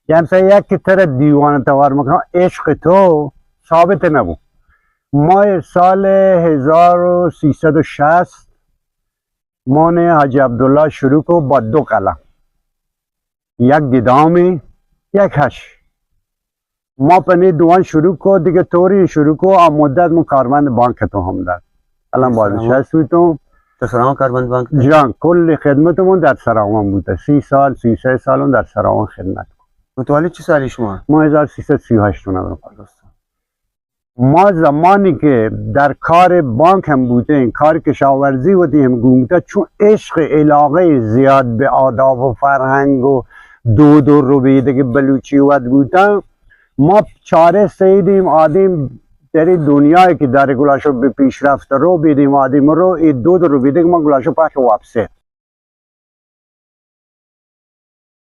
یعنی یک تر دیوانه توار میکنم عشق تو ثابت نبود. ما سال 1360 مان حاجی عبدالله شروع کو با 2 قلم، یک گدامی یک هش. ما پنی دوان شروع کو دیگه طوری شروع کو آ مدت من کارمند بانک تو هم داد. الان بازنشسته تو در سراغ کارمند بانک جان کل خدمتمون در سراغم بوده. 30 سال 33 سال در سراغم خدمت. متولد چه سالی شما؟ ما 1338 ندارم. ما زمانی که در کار بانک هم بودیم، کار کشاورزی بودیم گونگتا، چون عشق علاقه زیاد به آداب و فرهنگ و دود و رویده که بلوچی ود بودم، ما چاره سیدیم آدم در دنیایی که در گلاشو به پیشرفت رو بیدیم آدم رو ای دود رو بیده که ما گلاشو پاک واپسه